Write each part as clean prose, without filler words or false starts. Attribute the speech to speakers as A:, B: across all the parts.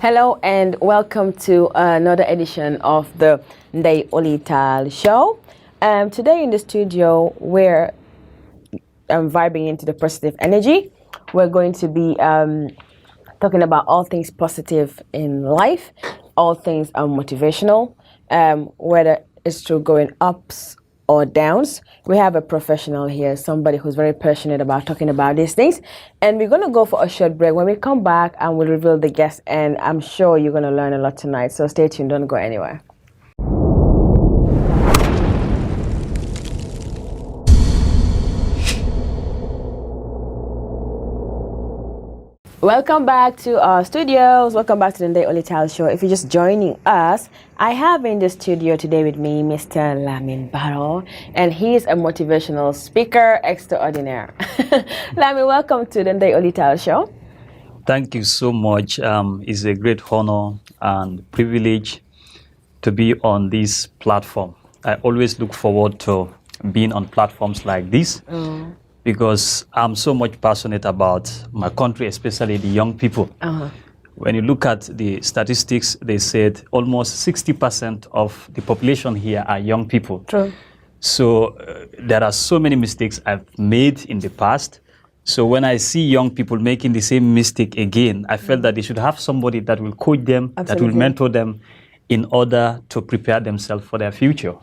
A: Hello and welcome to another edition of the Ndey, Oley, Taal show. Today in the studio, we're vibing into the positive energy. We're going to be talking about all things positive in life, all things motivational, whether it's through going ups or downs. We have a professional here, somebody who's very passionate about talking about these things. And we're going to go for a short break. When we come back, and we'll reveal the guest, and I'm sure you're going to learn a lot tonight. So stay tuned, don't go anywhere. Welcome back to our studios. Welcome back to the Ndey, Oley, Taal show. If you're just joining us, I have in the studio today with me Mr. Lamin Barrow, and he is a motivational speaker extraordinaire. Lamin, welcome to the Ndey, Oley, Taal show.
B: Thank you so much. It's a great honor and privilege to be on this platform. I always look forward to being on platforms like this. Because I'm so much passionate about my country, especially the young people. When you look at the statistics, they said almost 60% of the population here are young people.
A: True.
B: So there are so many mistakes I've made in the past. So when I see young people making the same mistake again, I felt that they should have somebody that will coach them, that will mentor them in order to prepare themselves for their future.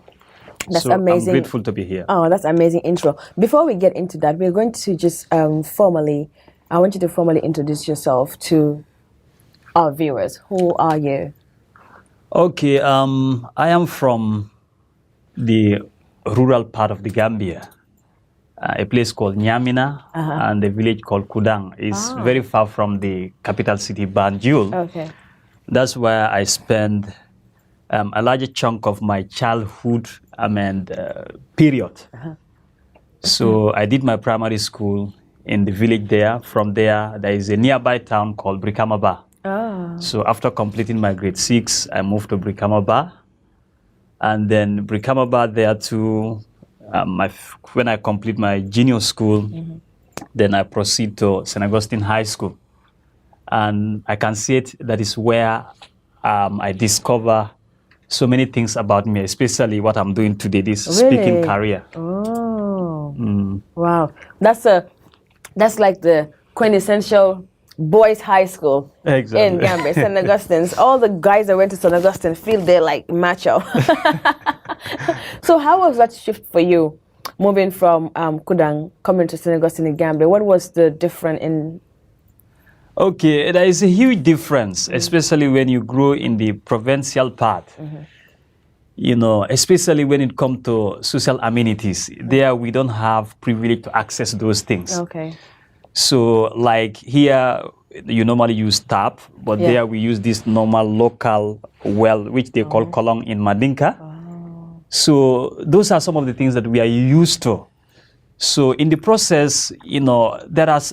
A: That's
B: so
A: amazing.
B: I'm grateful to be here.
A: Oh, that's amazing intro. Before we get into that, we're going to just I want you to formally introduce yourself to our viewers. Who are you?
B: Okay, I am from the rural part of the Gambia, a place called Nyamina and a village called Kudang. It's very far from the capital city, Banjul.
A: Okay.
B: That's where I spend a larger chunk of my childhood period. So I did my primary school in the village there. From there is a nearby town called Brikamaba. So after completing my grade 6, I moved to Brikamaba. And then Brikamaba there too, when I complete my junior school, then I proceed to St. Augustine High School. And I can see that is where I discover so many things about me, especially what I'm doing today, this speaking career.
A: Oh, wow. That's like the quintessential boys' high school in Gambia, St. Augustine's. All the guys that went to St. Augustine feel they're like macho. So how was that shift for you, moving from Kudang, coming to St. Augustine in Gambia? What was the difference in?
B: Okay, there is a huge difference, especially when you grow in the provincial part. You know, especially when it comes to social amenities. There we don't have privilege to access those things.
A: Okay.
B: So like here, you normally use tap, but there we use this normal local well, which they call kolong in Mandinka. So those are some of the things that we are used to. So in the process, you know,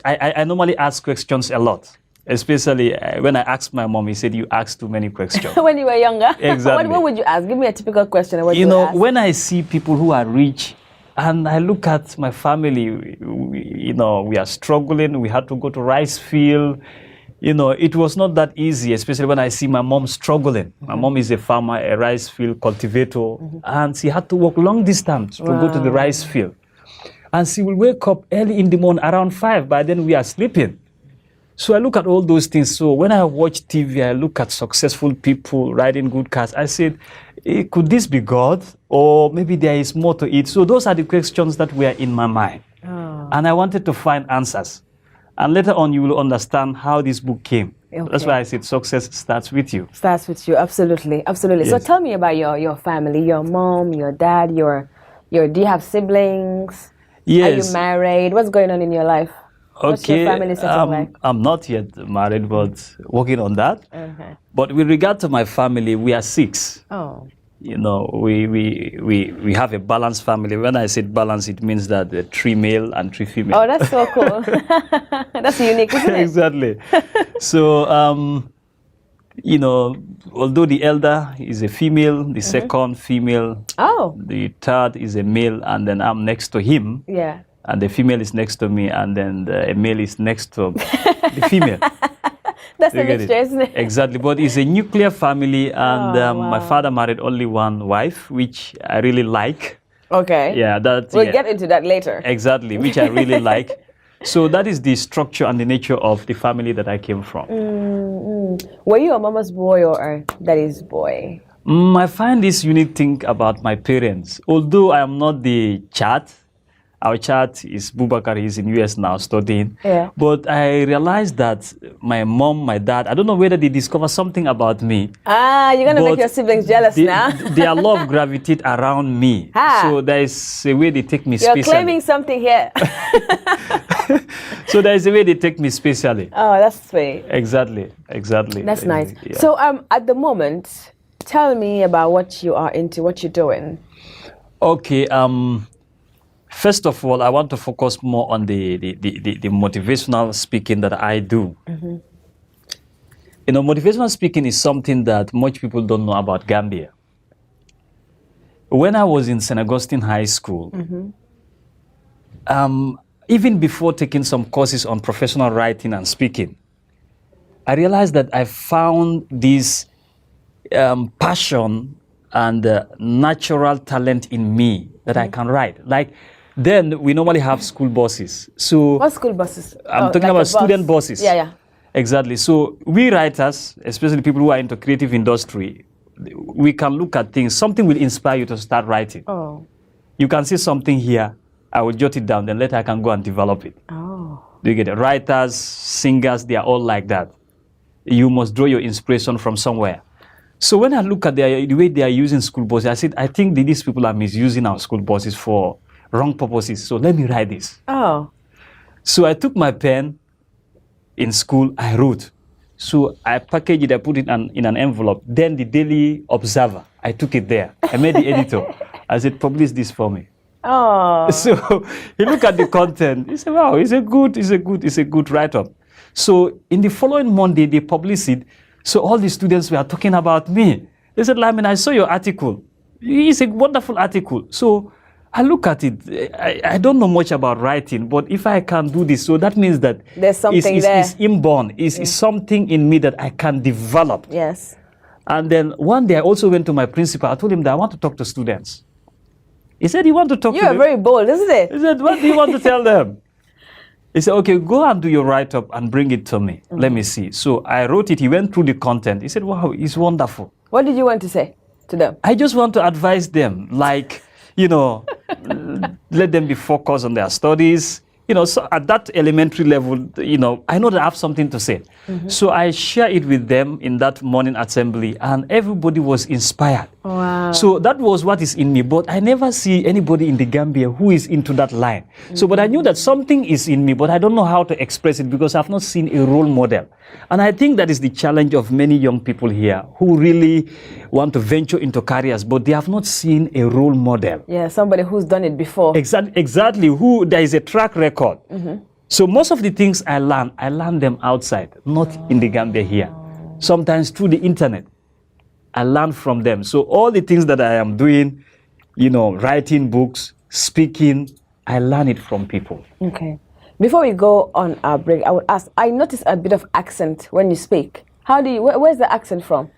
B: I normally ask questions a lot, especially when I asked my mom, he said, you asked too many questions.
A: When you were younger?
B: Exactly.
A: What would you ask? Give me a typical question.
B: You know, when I see people who are rich, and I look at my family, you know, we are struggling, we had to go to rice field. You know, it was not that easy, especially when I see my mom struggling. My mom is a farmer, a rice field cultivator, and she had to walk long distance to go to the rice field. And she will wake up early in the morning, around 5. By then we are sleeping. So I look at all those things. So when I watch TV, I look at successful people riding good cars. I said, could this be God? Or maybe there is more to it. So those are the questions that were in my mind. And I wanted to find answers. And later on, you will understand how this book came. Okay. That's why I said success starts with you.
A: Starts with you, absolutely, absolutely. Yes. So tell me about your family, your mom, your dad, do you have siblings?
B: Yes.
A: Are you married? What's going on in your life? What's your family setting like?
B: I'm not yet married, but working on that. Okay. But with regard to my family, we are 6. Oh. You know, we have a balanced family. When I say balance, it means that 3 male and 3 female.
A: Oh, that's so cool. That's unique, isn't it?
B: Exactly. So, you know, although the elder is a female, the second female, the third is a male, and then I'm next to him.
A: Yeah.
B: And the female is next to me, and then the male is next to the female.
A: That's
B: You
A: a
B: get
A: mixture,
B: it?
A: isn't it?
B: Exactly. But it's a nuclear family, and my
A: wow.
B: father married only one wife, which I really like.
A: Okay.
B: Yeah,
A: We'll get into that later.
B: exactly, which I really like. So that is the structure and the nature of the family that I came from.
A: Were you a mama's boy or a daddy's boy?
B: I find this unique thing about my parents. Although I am not the child, our child is Bubakar, he's in US now studying.
A: Yeah.
B: But I realized that my mom, my dad, I don't know whether they discover something about me.
A: You're gonna make
B: but
A: your siblings jealous now.
B: Their love gravitate around me.
A: Ha.
B: So there is a way they take me
A: You're
B: specially.
A: claiming something here.
B: So there is a way they take me specially.
A: Oh, that's sweet.
B: Exactly.
A: That's nice.
B: Yeah.
A: So, at the moment, tell me about what you are into, what you're doing.
B: Okay. First of all, I want to focus more on the motivational speaking that I do. You know, motivational speaking is something that much people don't know about Gambia. When I was in St. Augustine High School, even before taking some courses on professional writing and speaking, I realized that I found this passion and natural talent in me that I can write. Like, then we normally have school buses. So
A: What school buses?
B: I'm talking
A: like
B: about
A: a bus.
B: student buses.
A: Yeah.
B: Exactly. So we writers, especially people who are into creative industry, we can look at things. Something will inspire you to start writing.
A: Oh.
B: You can see something here, I will jot it down, then later I can go and develop it.
A: Oh.
B: Do you get it? Writers, singers, they are all like that. You must draw your inspiration from somewhere. So when I look at the way they are using school buses, I said, I think that these people are misusing our school buses for wrong purposes. So let me write this.
A: Oh.
B: So I took my pen in school, I wrote. So I packaged it, I put it in an envelope. Then the Daily Observer, I took it there. I made the editor. I said, publish this for me.
A: Oh.
B: So he looked at the content. He said, wow, it's a good write-up. So in the following Monday, they published it. So all the students were talking about me. They said, Lamin, I saw your article. It's a wonderful article. So I look at it. I don't know much about writing, but if I can do this, so that means that
A: there's something there.
B: It's inborn. It's something in me that I can develop.
A: Yes.
B: And then one day I also went to my principal. I told him that I want to talk to students. He said, you want to talk to them?
A: You're very bold, isn't it?
B: He said, what do you want to tell them? He said, okay, go and do your write-up and bring it to me. Let me see. So I wrote it. He went through the content. He said, wow, it's wonderful.
A: What did you want to say to them?
B: I just want to advise them, like, you know, let them be focused on their studies. You know, so at that elementary level, you know, I know that I have something to say. So I share it with them in that morning assembly, and everybody was inspired.
A: Wow.
B: So that was what is in me, but I never see anybody in the Gambia who is into that line. So, but I knew that something is in me, but I don't know how to express it because I've not seen a role model. And I think that is the challenge of many young people here who really want to venture into careers, but they have not seen a role model.
A: Yeah, somebody who's done it before.
B: Exactly, who there is a track record. So most of the things I learn them outside, not in the Gambia here. Sometimes through the internet, I learn from them. So all the things that I am doing, you know, writing books, speaking, I learn it from people.
A: Okay. Before we go on our break, I would ask, I notice a bit of accent when you speak. Where's the accent from?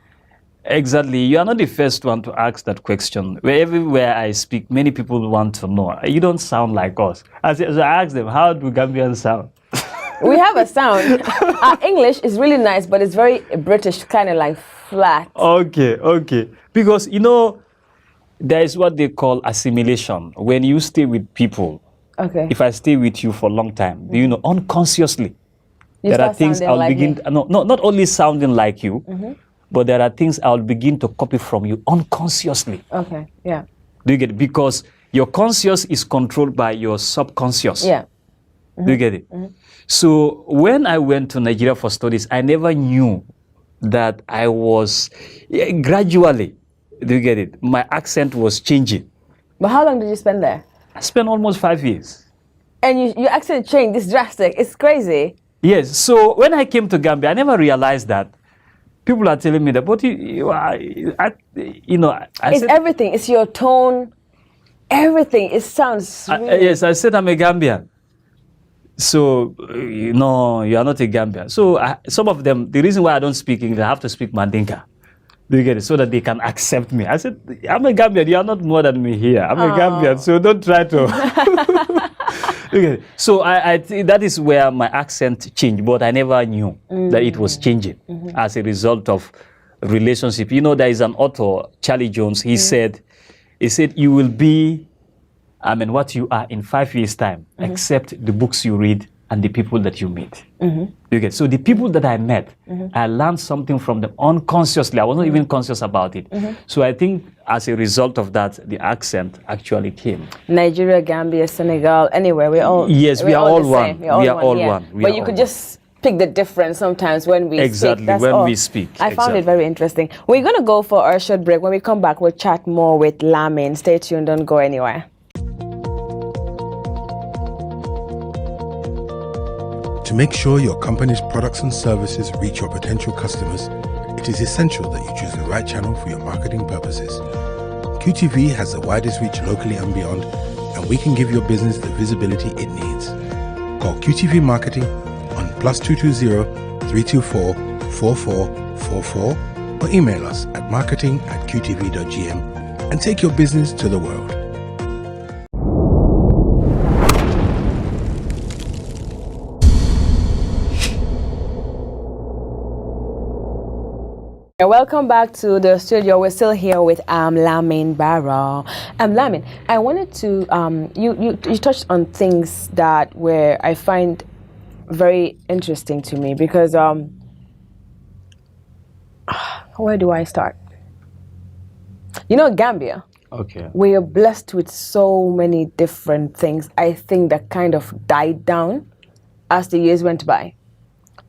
B: Exactly. You are not the first one to ask that question. Everywhere I speak, many people want to know. You don't sound like us. As I ask them, how do Gambians sound?
A: We have a sound. Our English is really nice, but it's very British, kind of like flat.
B: Okay. Because, you know, there is what they call assimilation. When you stay with people,
A: Okay.
B: if I stay with you for a long time, you know, unconsciously,
A: You
B: there are
A: start
B: things
A: sounding
B: I'll
A: like
B: begin,
A: me.
B: not only sounding like you, but there are things I'll begin to copy from you unconsciously.
A: Okay, yeah.
B: Do you get it? Because your conscious is controlled by your subconscious.
A: Yeah.
B: Do you get it? So when I went to Nigeria for studies, I never knew that I was gradually, do you get it? My accent was changing.
A: But how long did you spend there?
B: I spent almost 5 years.
A: And your accent changed, it's drastic, it's crazy.
B: Yes, so when I came to Gambia, I never realized that. People are telling me that, but I
A: It's
B: said,
A: everything, it's your tone, everything, it sounds sweet.
B: yes, I said I'm a Gambian. So, no, you are not a Gambian. So some of them, the reason why I don't speak English, I have to speak Mandinka. Do you get it? So that they can accept me. I said, I'm a Gambian. You are not more than me here. I'm a Gambian. So don't try to. Okay. So I think that is where my accent changed, but I never knew that it was changing as a result of relationship. You know, there is an author, Charlie Jones. He said, you will be, what you are in 5 years' time, except the books you read and the people that you meet. You get, so the people that I met, I learned something from them unconsciously. I was not even conscious about it. So I think as a result of that, the accent actually came.
A: Nigeria, Gambia, Senegal, anywhere, we all.
B: Yes, we are all one. We are all one.
A: But you could just pick the difference sometimes when we
B: exactly,
A: speak.
B: when we speak.
A: I found it very interesting. We're going to go for our short break. When we come back, we'll chat more with Lamin. Stay tuned, don't go anywhere.
C: To make sure your company's products and services reach your potential customers, it is essential that you choose the right channel for your marketing purposes. QTV has the widest reach locally and beyond, and we can give your business the visibility it needs. Call QTV Marketing on +220 324 4444 or email us at marketing@qtv.gm and take your business to the world.
A: Welcome back to the studio. We're still here with Lamin Barrow. Lamin, I wanted to you touched on things that I find very interesting to me because where do I start? You know, Gambia.
B: Okay.
A: We are blessed with so many different things. I think that kind of died down as the years went by.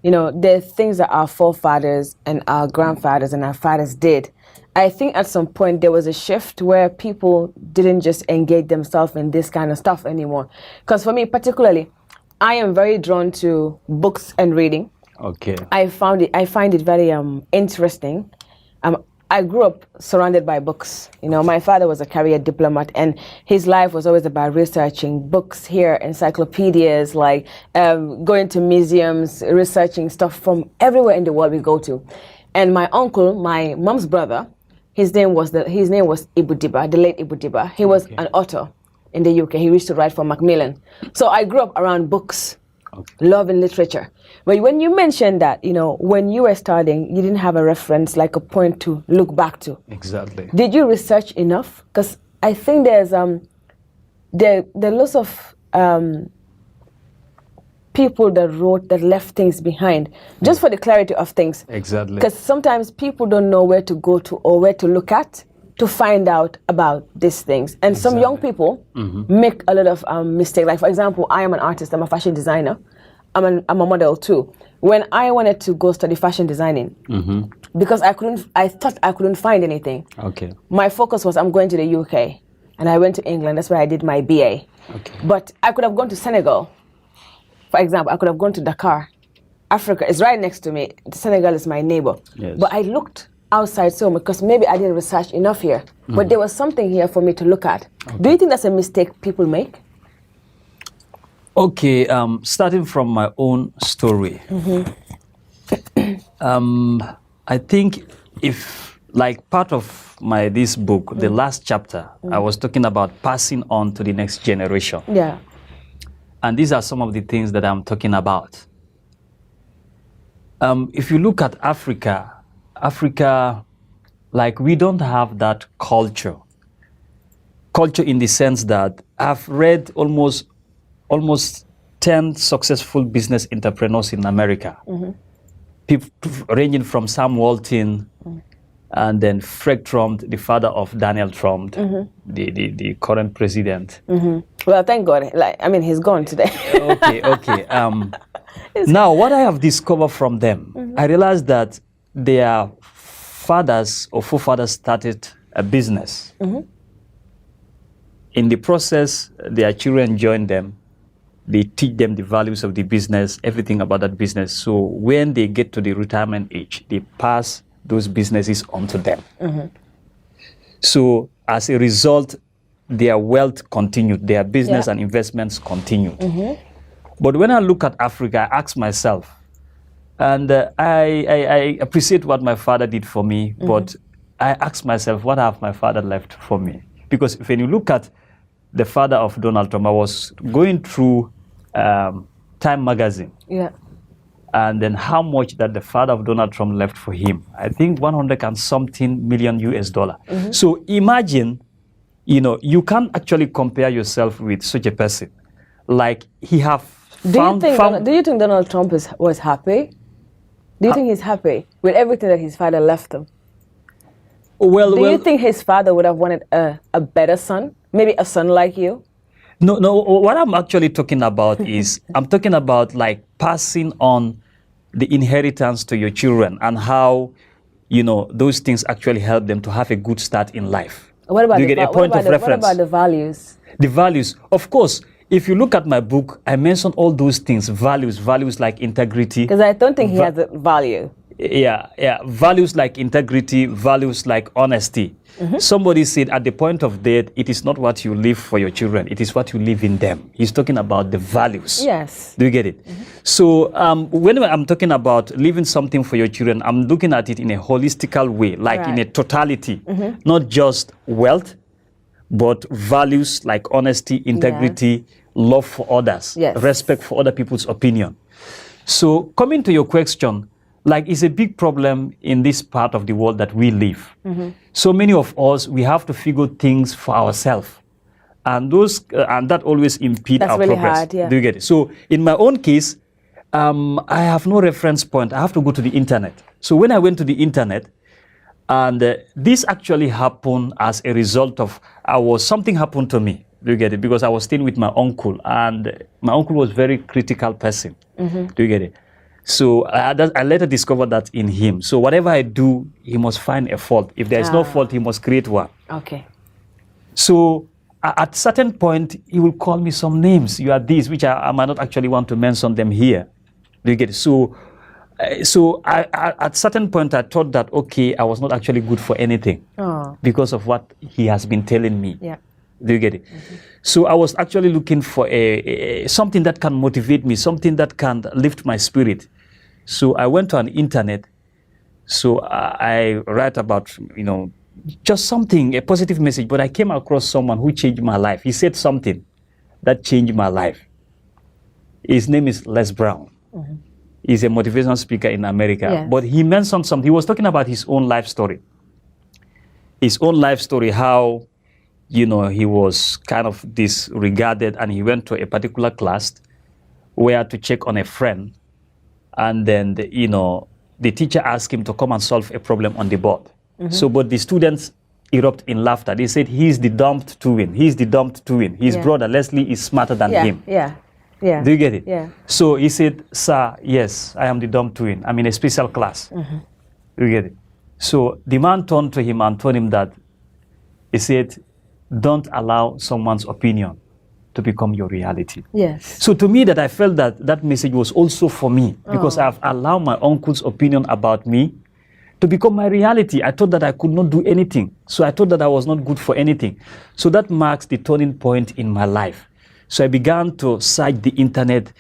A: You know, the things that our forefathers and our grandfathers and our fathers did. I think at some point there was a shift where people didn't just engage themselves in this kind of stuff anymore. Because for me particularly, I am very drawn to books and reading.
B: Okay.
A: I find it very interesting. I grew up surrounded by books. You know, my father was a career diplomat, and his life was always about researching books here, encyclopedias, like going to museums, researching stuff from everywhere in the world we go to. And my uncle, my mom's brother, his name was Ibu Diba, the late Ibu Diba. He was an author in the UK. He used to write for Macmillan. So I grew up around books. Okay. Love and literature. But when you mentioned that, you know, when you were starting, you didn't have a reference, like a point to look back to.
B: Exactly.
A: Did you research enough? Because I think there's there are lots of people that left things behind, just for the clarity of things.
B: Exactly.
A: Because sometimes people don't know where to go to or where to look at to find out about these things. And some young people make a lot of mistakes. Like, for example, I am an artist, I'm a fashion designer. I'm a model too. When I wanted to go study fashion designing, because I thought I couldn't find anything.
B: Okay.
A: My focus was I'm going to the UK, and I went to England. That's where I did my BA.
B: Okay.
A: But I could have gone to Senegal, for example. I could have gone to Dakar. Africa is right next to me. Senegal is my neighbor.
B: Yes.
A: But I looked outside so much because maybe I didn't research enough here. But there was something here for me to look at. Okay. Do you think that's a mistake people make?
B: Okay, starting from my own story, I think if, like, part of this book, the last chapter, I was talking about passing on to the next generation.
A: Yeah.
B: And these are some of the things that I'm talking about. If you look at Africa, like, we don't have that culture. Culture in the sense that I've read almost 10 successful business entrepreneurs in America. People ranging from Sam Walton and then Fred Trump, the father of Donald Trump, the current president.
A: Well, thank God. Like, I mean, he's gone today.
B: Okay. Now, what I have discovered from them, I realized that their fathers or forefathers started a business. In the process, their children join them. They teach them the values of the business, everything about that business. So when they get to the retirement age, they pass those businesses on to them. So as a result, their wealth continued, their business and investments continued. But when I look at Africa, I ask myself, and I appreciate what my father did for me, but I ask myself, what have my father left for me? Because when you look at the father of Donald Trump, I was going through Time magazine.
A: Yeah.
B: And then how much that the father of Donald Trump left for him. I think 100 and something million US dollar. So imagine, you can't actually compare yourself with such a person. Like he have
A: Do you think Donald Trump was happy? Do you think he's happy with everything that his father left him? Do you think his father would have wanted a better son? Maybe a son like you?
B: No, what I'm actually talking about is, I'm talking about like passing on the inheritance to your children and how, those things actually help them to have a good start in life.
A: What about,
B: What
A: about the values?
B: The values, of course. If you look at my book, I mentioned all those things, values like integrity.
A: Because I don't think he has a value.
B: Yeah, values like integrity, values like honesty. Somebody said at the point of death, it is not what you leave for your children, it is what you leave in them. He's talking about the values.
A: Yes.
B: Do you get it? So when I'm talking about leaving something for your children, I'm looking at it in a holistical way, like in a totality, not just wealth, but values like honesty, integrity, love for others, respect for other people's opinion. So coming to your question, like it's a big problem in this part of the world that we live. So many of us, we have to figure things for ourselves. And that always impedes our
A: really
B: progress.
A: Hard, yeah.
B: Do you get it? So in my own case, I have no reference point. I have to go to the internet. So when I went to the internet, and this actually happened as a result of something happened to me. Do you get it? Because I was staying with my uncle, and my uncle was a very critical person. Do you get it? So I later discovered that in him. So whatever I do, he must find a fault. If there is no fault, he must create one. Okay. So at certain point, he will call me some names. You are these, which I might not actually want to mention them here. Do you get it? So at certain point, I thought that, okay, I was not actually good for anything because of what he has been telling me. Yeah. Do you get it? So I was actually looking for something that can motivate me, something that can lift my spirit. So I went to an internet. So I write about, just something, a positive message. But I came across someone who changed my life. He said something that changed my life. His name is Les Brown. He's a motivational speaker in America. Yes. But he mentioned something. He was talking about his own life story. His own life story, how, he was kind of disregarded, and he went to a particular class where to check on a friend. And then, the teacher asked him to come and solve a problem on the board. So, but the students erupt in laughter. They said, he's the dumped twin. He's the dumped twin. His brother, Leslie, is smarter than him. Yeah. Do you get it? Yeah. So he said, sir, yes, I am the dumb twin. I'm in a special class. Do you get it? So the man turned to him and told him that, he said, don't allow someone's opinion to become your reality. Yes. So to me, that I felt that message was also for me, because I've allowed my uncle's opinion about me to become my reality. I thought that I could not do anything. So I thought that I was not good for anything. So that marks the turning point in my life. So I began to search the internet.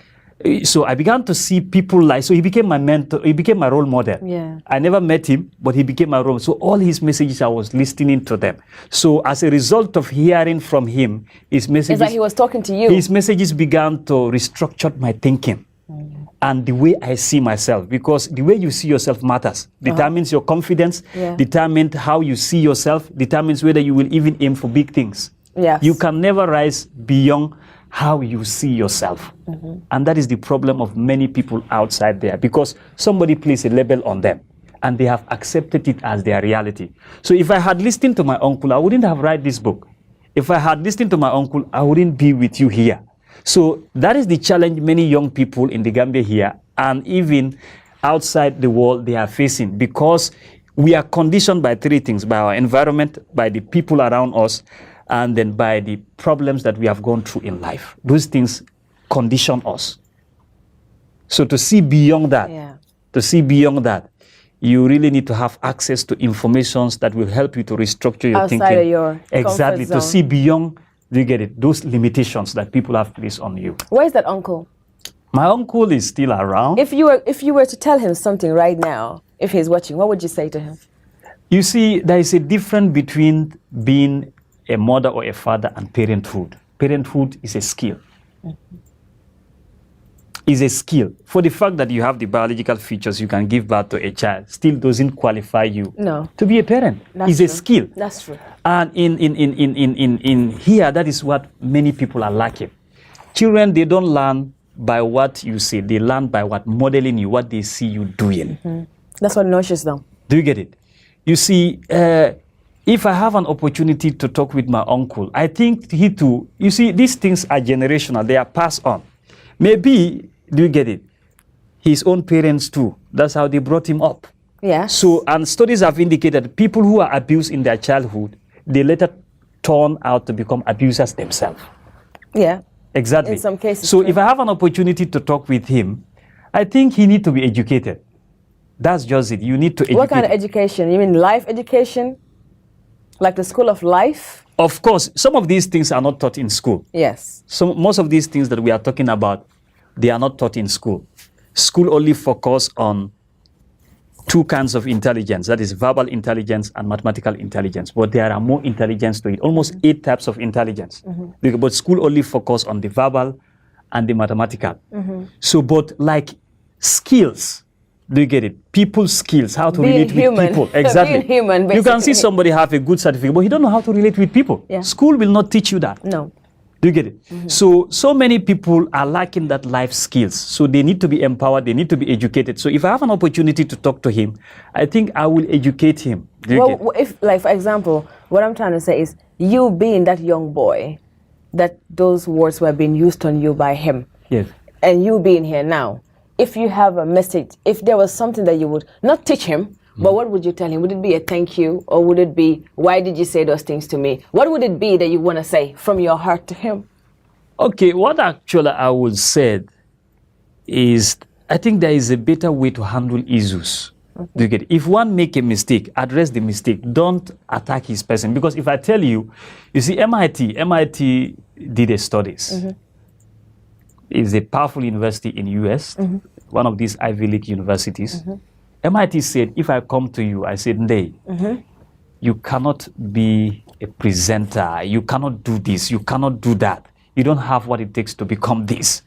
B: So I began to see people so he became my mentor, he became my role model. Yeah. I never met him, but he became my role. So all his messages, I was listening to them. So as a result of hearing from him, his messages...
A: It's like he was talking to you.
B: His messages began to restructure my thinking and the way I see myself, because the way you see yourself matters. Determines your confidence, determines how you see yourself, determines whether you will even aim for big things. Yes. You can never rise beyond how you see yourself. And that is the problem of many people outside there, because somebody placed a label on them and they have accepted it as their reality. So if I had listened to my uncle, I wouldn't have written this book. If I had listened to my uncle, I wouldn't be with you here. So that is the challenge many young people in the Gambia here and even outside the world they are facing, because we are conditioned by three things: by our environment, by the people around us, and then by the problems that we have gone through in life. Those things condition us. So to see beyond that, you really need to have access to information that will help you to restructure your thinking.
A: Outside of your
B: exactly,
A: comfort zone.
B: To see beyond, you get it, those limitations that people have placed on you.
A: Where is that uncle?
B: My uncle is still around.
A: If you were to tell him something right now, if he's watching, what would you say to him?
B: You see, there is a difference between being a mother or a father and parenthood. Parenthood is a skill. Is a skill. For the fact that you have the biological features, you can give birth to a child, still doesn't qualify you to be a parent. It's a skill.
A: That's true.
B: And in here, that is what many people are lacking. Children, they don't learn by what you say. They learn by what modeling you, what they see you doing.
A: That's what nurtures them.
B: Do you get it? You see, if I have an opportunity to talk with my uncle, I think he too, you see, these things are generational. They are passed on. Maybe, do you get it? His own parents too. That's how they brought him up.
A: Yeah.
B: So, and studies have indicated people who are abused in their childhood, they later turn out to become abusers themselves.
A: Yeah.
B: Exactly.
A: In some cases.
B: So if I have an opportunity to talk with him, I think he needs to be educated. That's just it. You need to educate.
A: What kind of education? You mean life education? Like the school of life?
B: Of course, some of these things are not taught in school.
A: Yes.
B: So most of these things that we are talking about, they are not taught in school. School only focus on two kinds of intelligence, that is verbal intelligence and mathematical intelligence. But there are more intelligence to it, almost 8 types of intelligence. But school only focus on the verbal and the mathematical. So, but like skills, do you get it? People's skills, how to relate with people. Exactly.
A: Being human, basically.
B: You can see somebody have a good certificate, but he don't know how to relate with people.
A: Yeah.
B: School will not teach you that.
A: No.
B: Do you get it? So many people are lacking that life skills. So they need to be empowered. They need to be educated. So if I have an opportunity to talk to him, I think I will educate him. Do you get it?
A: If, like, for example, what I'm trying to say is you being that young boy, that those words were being used on you by him.
B: Yes.
A: And you being here now, if you have a message, if there was something that you would not teach him, but what would you tell him? Would it be a thank you, or would it be, why did you say those things to me? What would it be that you want to say from your heart to him?
B: Okay, what actually I would say is, I think there is a better way to handle issues. Do you get it? If one make a mistake, address the mistake. Don't attack his person. Because if I tell you, you see, MIT did a studies. It's a powerful university in US, one of these Ivy League universities. MIT said, if I come to you, I said, Ndey, you cannot be a presenter. You cannot do this. You cannot do that. You don't have what it takes to become this.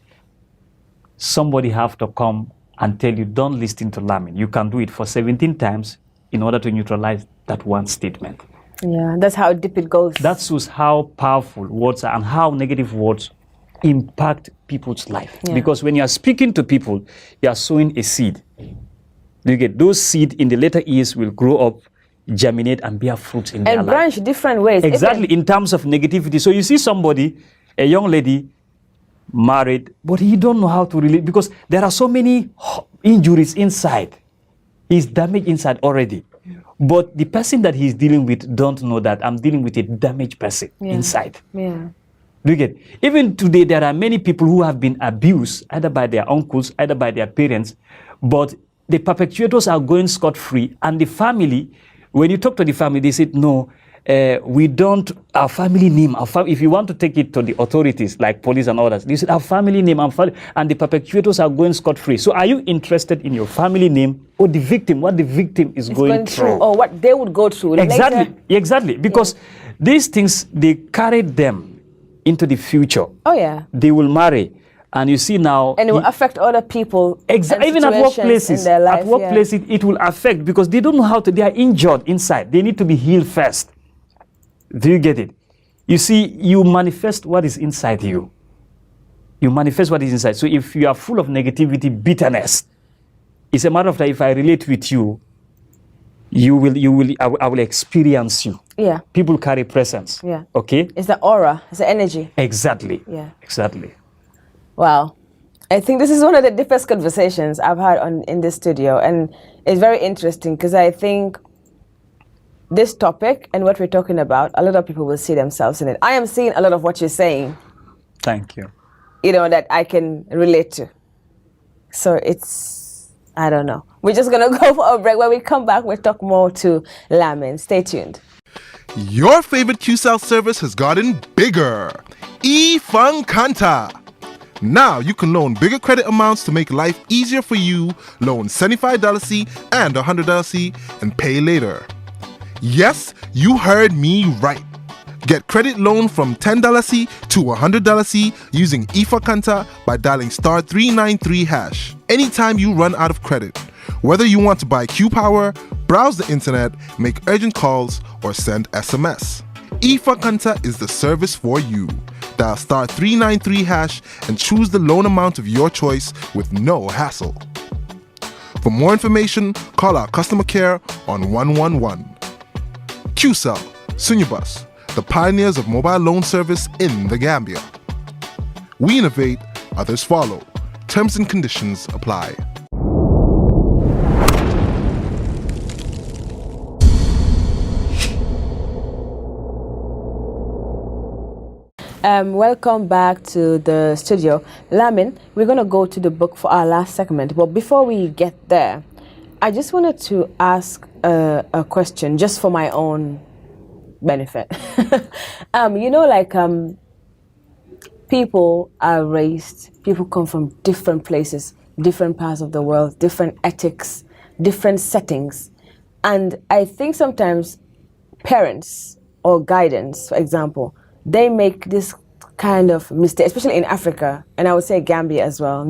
B: Somebody have to come and tell you, don't listen to Lamin. You can do it for 17 times in order to neutralize that one statement.
A: Yeah, that's how deep it goes.
B: That shows how powerful words are and how negative words impact people's life.
A: Yeah.
B: Because when you are speaking to people, you are sowing a seed. You get those seeds in the later years will grow up, germinate, and bear fruits in their life.
A: And branch different ways.
B: Exactly, in terms of negativity. So you see somebody, a young lady, married, but he don't know how to relate because there are so many injuries inside. He's damaged inside already. But the person that he's dealing with don't know that I'm dealing with a damaged person inside.
A: Yeah.
B: Do you get it? Even today, there are many people who have been abused, either by their uncles, either by their parents, but the perpetrators are going scot-free, and the family, when you talk to the family, they said, no, we don't, our family name, if you want to take it to the authorities, like police and others, they said, our family name, and the perpetrators are going scot-free. So are you interested in your family name or the victim, what the victim is going through?
A: Or what they would go through
B: Exactly,
A: later?
B: exactly, because these things, they carry them into the future.
A: Oh, yeah.
B: They will marry. And you see now...
A: And it will affect other people.
B: Even at workplaces. At workplaces, it will affect because they don't know how to... They are injured inside. They need to be healed first. Do you get it? You see, you manifest what is inside you. You manifest what is inside. So if you are full of negativity, bitterness, it's a matter of that if I relate with you, I will experience you.
A: Yeah.
B: People carry presence.
A: Yeah.
B: Okay?
A: It's the aura. It's the energy.
B: Exactly.
A: Yeah.
B: Exactly.
A: Wow. I think this is one of the deepest conversations I've had in this studio. And it's very interesting because I think this topic and what we're talking about, a lot of people will see themselves in it. I am seeing a lot of what you're saying.
B: Thank you.
A: You know, that I can relate to. So it's, I don't know. We're just going to go for a break. When we come back, we'll talk more to Lamin. Stay tuned.
D: Your favorite QCell service has gotten bigger. eFunkanta. Now you can loan bigger credit amounts to make life easier for you. Loan $75 and $100 and pay later. Yes, you heard me right. Get credit loan from $10 to $100 using IFA Kanta by dialing star 393 hash anytime you run out of credit. Whether you want to buy Q Power, browse the internet, make urgent calls, or send SMS. IFA Kanta is the service for you. Dial star 393 hash and choose the loan amount of your choice with no hassle. For more information, call our customer care on 111. QCell, Sunyabus, the pioneers of mobile loan service in the Gambia. We innovate, others follow. Terms and conditions apply.
A: Welcome back to the studio. Lamin, we're going to go to the book for our last segment. But before we get there, I just wanted to ask a question just for my own benefit. People are raised, people come from different places, different parts of the world, different ethics, different settings. And I think sometimes parents or guidance, for example, they make this kind of mistake, especially in Africa, and I would say Gambia as well.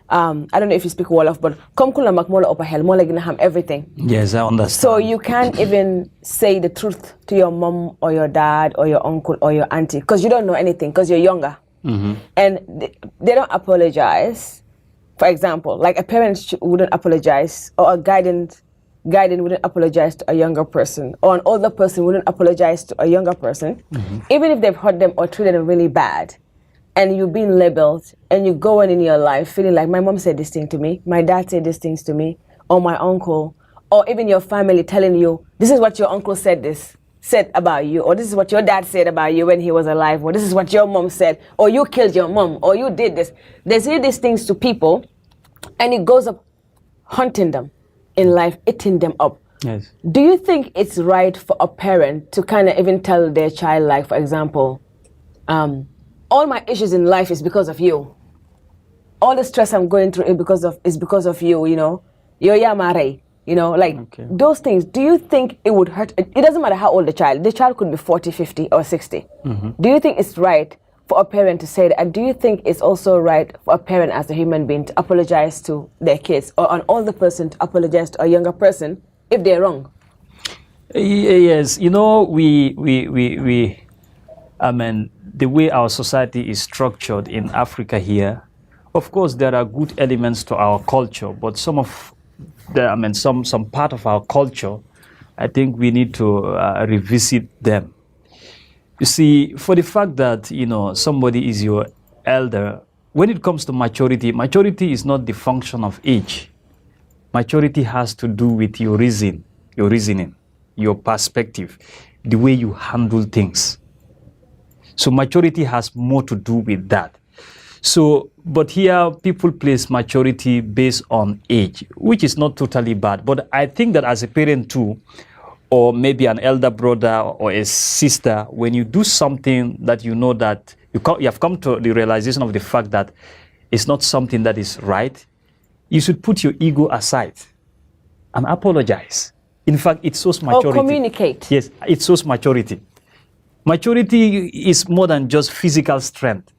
A: I don't know if you speak Wolof, but come kula makmola opahel, mola ginaham everything.
B: Yes, I understand.
A: So you can't even say the truth to your mom or your dad or your uncle or your auntie because you don't know anything because you're younger.
B: Mm-hmm.
A: And they don't apologize. For example, like a parent wouldn't apologize, or a guidance wouldn't apologize to a younger person, or an older person wouldn't apologize to a younger person, even if they've hurt them or treated them really bad. And you've been labeled, and you go on in your life feeling like my mom said this thing to me, my dad said these things to me, or my uncle, or even your family telling you, this is what your uncle said about you, or this is what your dad said about you when he was alive, or this is what your mom said, or you killed your mom, or you did this. They say these things to people, and it goes up hunting them in life, eating them up.
B: Yes.
A: Do you think it's right for a parent to kind of even tell their child, like, for example, all my issues in life is because of you. All the stress I'm going through is because of you, you know. You're yamare, you know, like those things. Do you think it would hurt? It doesn't matter how old the child could be 40, 50, or 60. Do you think it's right for a parent to say that? And do you think it's also right for a parent as a human being to apologize to their kids, or an older person to apologize to a younger person if they're wrong?
B: Yes, you know, the way our society is structured in Africa here, of course, there are good elements to our culture, but some part of our culture, I think we need to revisit them. You see, for the fact that, you know, somebody is your elder, when it comes to maturity is not the function of age. Maturity has to do with your reasoning, your perspective, the way you handle things. So maturity has more to do with that. So, but here people place maturity based on age, which is not totally bad. But I think that as a parent too, or maybe an elder brother or a sister, when you do something that you know that you have come to the realization of the fact that it's not something that is right, you should put your ego aside and apologize. In fact, it shows maturity.
A: Or communicate.
B: Yes, it shows maturity. Maturity is more than just physical strength.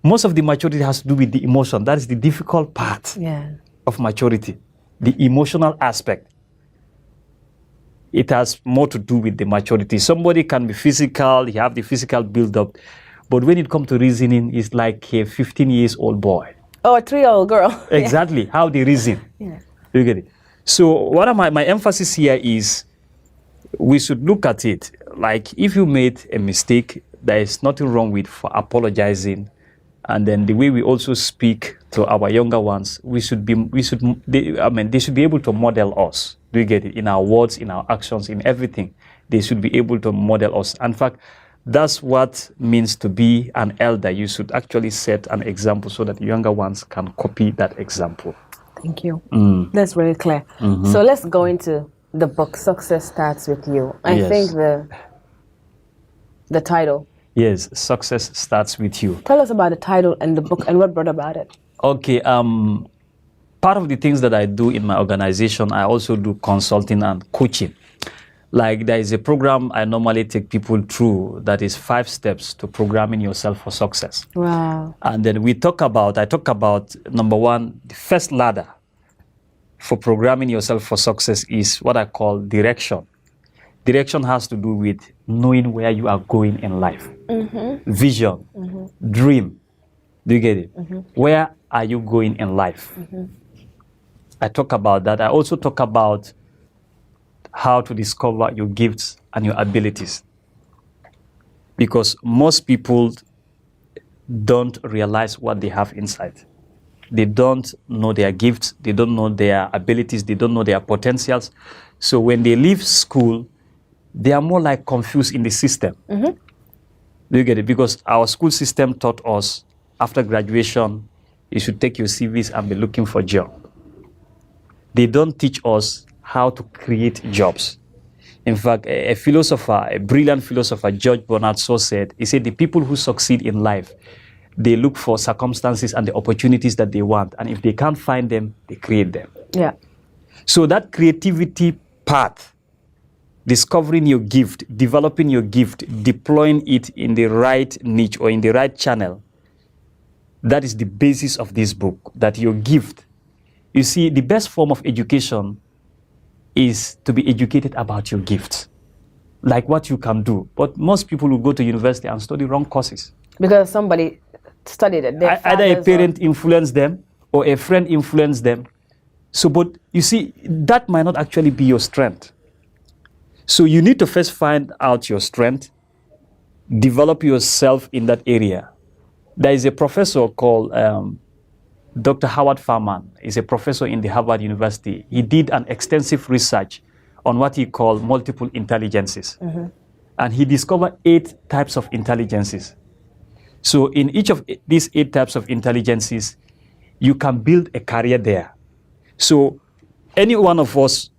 B: Most of the maturity has to do with the emotion. That is the difficult part of maturity, the emotional aspect. It has more to do with the maturity. Somebody can be physical, he have the physical build-up, but when it comes to reasoning, it's like a 15-year-old boy.
A: Or a 3-year-old girl.
B: Exactly, how they reason.
A: Yeah.
B: You get it? So one of my emphasis here is we should look at it like if you made a mistake, there is nothing wrong with for apologizing. And then the way we also speak to our younger ones, they should be able to model us. Do you get it? In our words, in our actions, in everything, they should be able to model us. In fact, that's what means to be an elder. You should actually set an example so that younger ones can copy that example.
A: Thank you. That's really clear. So let's go into the book, Success Starts With You. I think the title
B: Yes, success starts with you.
A: Tell us about the title and the book and what brought about it.
B: Okay, part of the things that I do in my organization, I also do consulting and coaching. Like there is a program I normally take people through that is 5 steps to programming yourself for success.
A: Wow.
B: And then I talk about number 1, the first ladder for programming yourself for success is what I call direction. Direction has to do with knowing where you are going in life. Vision, dream. Do you get it? Where are you going in life? I talk about that. I also talk about how to discover your gifts and your abilities. Because most people don't realize what they have inside. They don't know their gifts, they don't know their abilities, they don't know their potentials. So when they leave school, they are more like confused in the system. Do you get it? Because our school system taught us after graduation, you should take your CVs and be looking for a job. They don't teach us how to create jobs. In fact, a brilliant philosopher, George Bernard Shaw said, he said, the people who succeed in life, they look for circumstances and the opportunities that they want. And if they can't find them, they create them.
A: Yeah.
B: So that creativity path, discovering your gift, developing your gift, deploying it in the right niche or in the right channel, that is the basis of this book, that your gift. You see, the best form of education is to be educated about your gifts, like what you can do. But most people will go to university and study wrong courses.
A: Because somebody studied it.
B: Either a parent influenced them or a friend influenced them. So, but you see, that might not actually be your strength. So you need to first find out your strength, develop yourself in that area. There is a professor called Dr. Howard Farman. He's a professor in the Harvard University. He did an extensive research on what he called multiple intelligences. And he discovered 8 types of intelligences. So in each of these 8 types of intelligences, you can build a career there. So any of us,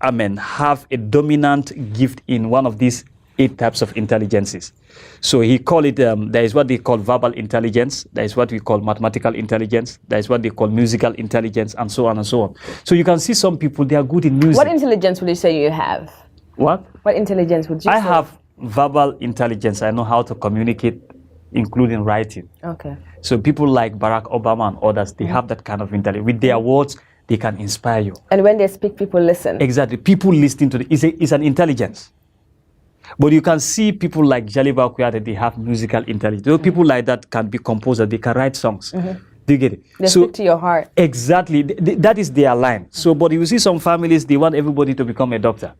B: have a dominant gift in one of these 8 types of intelligences. So he called it, there is what they call verbal intelligence, there is what we call mathematical intelligence, there is what they call musical intelligence, and so on and so on. So you can see some people, they are good in music.
A: What intelligence would you say you have?
B: What?
A: What intelligence would you say?
B: I have verbal intelligence. I know how to communicate, including writing.
A: Okay.
B: So people like Barack Obama and others, they have that kind of intelligence. With their words, they can inspire you.
A: And when they speak, people listen.
B: Exactly. People listening to it's an intelligence. But you can see people like Jaliba Kuyate, they have musical intelligence. Those people like that can be composers, they can write songs. Do you get it?
A: They speak to your heart.
B: Exactly. That is their line. So, but you see some families, they want everybody to become a doctor.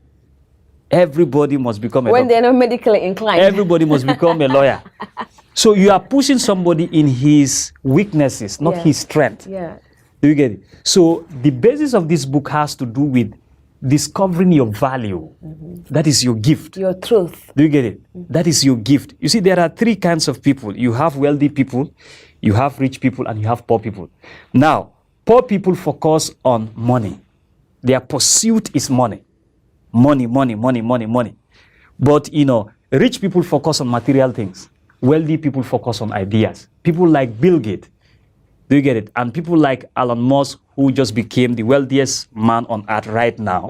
B: Everybody must become a doctor.
A: When they're not medically inclined.
B: Everybody must become a lawyer. So you are pushing somebody in his weaknesses, not his strength.
A: Yeah.
B: Do you get it? So the basis of this book has to do with discovering your value. That is your gift.
A: Your truth.
B: Do you get it? That is your gift. You see, there are 3 kinds of people. You have wealthy people, you have rich people, and you have poor people. Now, poor people focus on money. Their pursuit is money. Money, money, money, money, money. But, rich people focus on material things. Wealthy people focus on ideas. People like Bill Gates. Do you get it? And people like Elon Musk, who just became the wealthiest man on earth right now,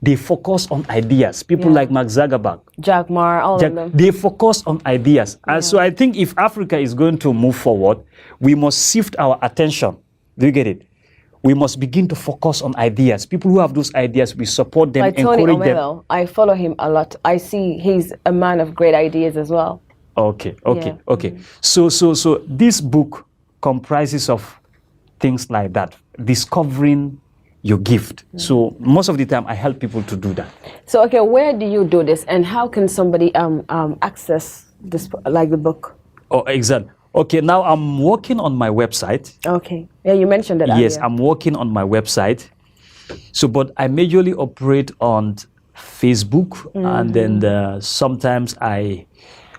B: they focus on ideas. People like Mark Zuckerberg,
A: Jack Ma, all of them.
B: They focus on ideas. And so I think if Africa is going to move forward, we must shift our attention. Do you get it? We must begin to focus on ideas. People who have those ideas, we support them,
A: like Tony
B: encourage
A: Omelo, them. I follow him a lot. I see he's a man of great ideas as well.
B: Okay.
A: Yeah.
B: So this book comprises of things like that, discovering your gift. So most of the time I help people to do that.
A: So okay, where do you do this, and how can somebody access this, like the book?
B: Oh, exactly. Okay, now I'm working on my website.
A: Okay, yeah, you mentioned that.
B: Yes,
A: earlier.
B: I'm working on my website. So, but I majorly operate on Facebook, and then sometimes I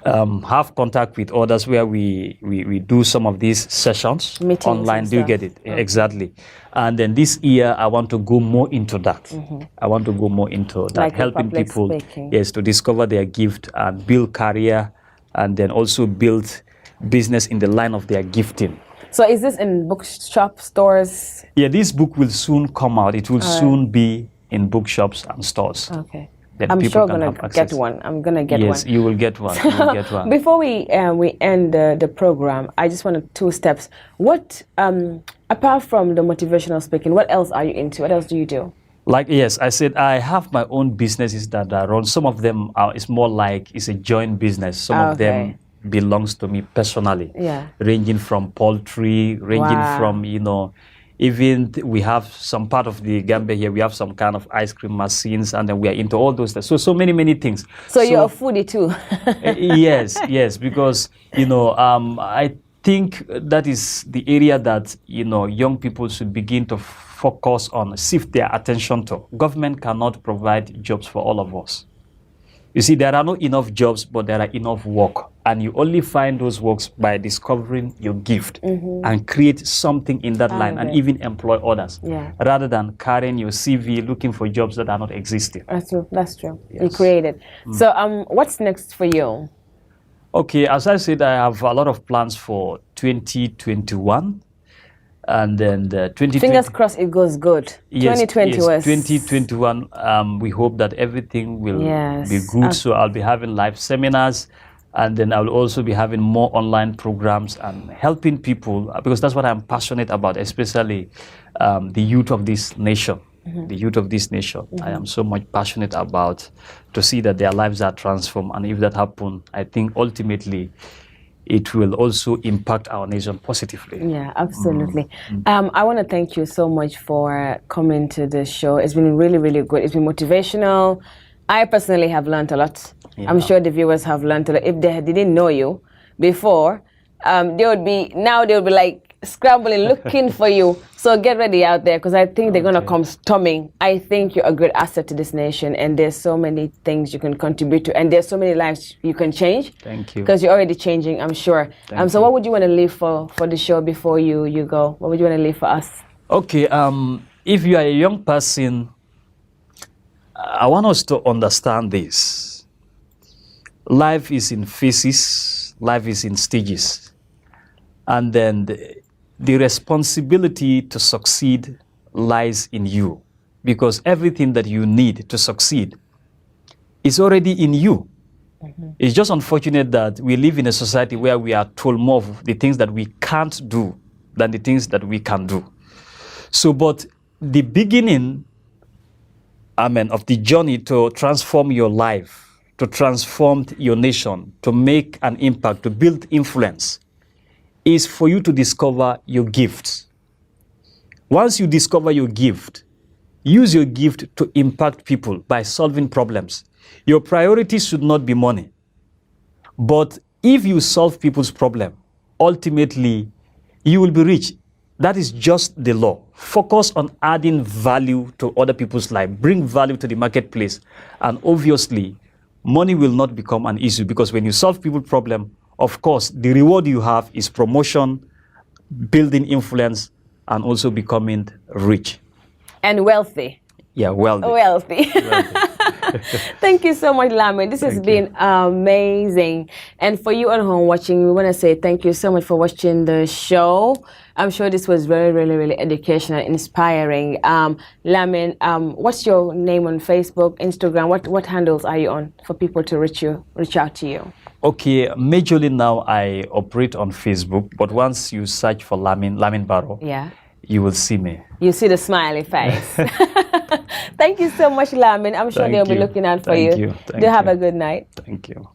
B: have contact with others where we do some of these sessions
A: meetings
B: online. Do you get it?
A: Okay.
B: Exactly. And then this year I want to go more into that. I want to go more into that,
A: like
B: helping people
A: speaking.
B: yes, to discover their gift and build career and then also build business in the line of their gifting.
A: So is this in bookshop stores?
B: Yeah, this book will soon come out. It will soon be in bookshops and stores.
A: Okay.
B: Then
A: I'm
B: people
A: sure
B: can
A: gonna
B: have access.
A: get one. I'm gonna get
B: Yes,
A: one.
B: you will get one. You will get one.
A: Before we end the program, I just wanted 2 steps. What apart from the motivational speaking, what else are you into? What else do you do?
B: Like, yes, I said I have my own businesses that I run. Some of them it's more like it's a joint business. Some of them belongs to me personally.
A: Yeah.
B: Ranging from poultry, ranging
A: Wow.
B: from, even we have some part of the Gambia here, we have some kind of ice cream machines, and then we are into all those things. So many things.
A: So you're a foodie too.
B: Yes, because, I think that is the area that, young people should begin to focus on, shift their attention to. Government cannot provide jobs for all of us. You see, there are not enough jobs, but there are enough work. And you only find those works by discovering your gift and create something in that line and even employ others, rather than carrying your CV looking for jobs that are not existing.
A: That's true. That's true.
B: Yes.
A: You created. So what's next for you?
B: Okay, as I said, I have a lot of plans for 2021. And then the 2020.
A: Fingers crossed it goes good.
B: Yes,
A: 2020
B: yes,
A: was
B: 2021. We hope that everything will
A: Yes.
B: be good. So I'll be having live seminars, and then I'll also be having more online programs and helping people, because that's what I'm passionate about, especially the youth of this nation. The youth of this nation. I am so much passionate about to see that their lives are transformed, and if that happens, I think ultimately it will also impact our nation positively.
A: Yeah, absolutely. I want to thank you so much for coming to the show. It's been really, really good. It's been motivational. I personally have learned a lot. I'm sure the viewers have learned a lot. If they didn't know you before, they would be like scrambling, looking for you. So get ready out there, because I think they're going to come storming. I think you're a great asset to this nation, and there's so many things you can contribute to, and there's so many lives you can change.
B: Thank you.
A: Because you're already changing, I'm sure. So what would you want to leave for the show before you go? What would you want to leave for us?
B: Okay, if you are a young person, I want us to understand this. Life is in phases, life is in stages. And then the responsibility to succeed lies in you, because everything that you need to succeed is already in you. It's just unfortunate that we live in a society where we are told more of the things that we can't do than the things that we can do. So, but the beginning, of the journey to transform your life, to transform your nation, to make an impact, to build influence, is for you to discover your gifts. Once you discover your gift, use your gift to impact people by solving problems. Your priority should not be money. But if you solve people's problem, ultimately, you will be rich. That is just the law. Focus on adding value to other people's life. Bring value to the marketplace. And obviously, money will not become an issue, because when you solve people's problem, of course, the reward you have is promotion, building influence, and also becoming rich.
A: And wealthy.
B: Yeah, wealthy.
A: Wealthy. Thank you so much, Lamin. This has been amazing. And for you at home watching, we want to say thank you so much for watching the show. I'm sure this was very, really, really educational, inspiring. Lamin, what's your name on Facebook, Instagram? What handles are you on for people to reach out to you?
B: Okay, majorly now I operate on Facebook, but once you search for Lamin Barrow, you will see me.
A: You see the smiley face. Thank you so much, Lamin. I'm sure they'll be looking out for you.
B: Thank you.
A: Do have a good night.
B: Thank you.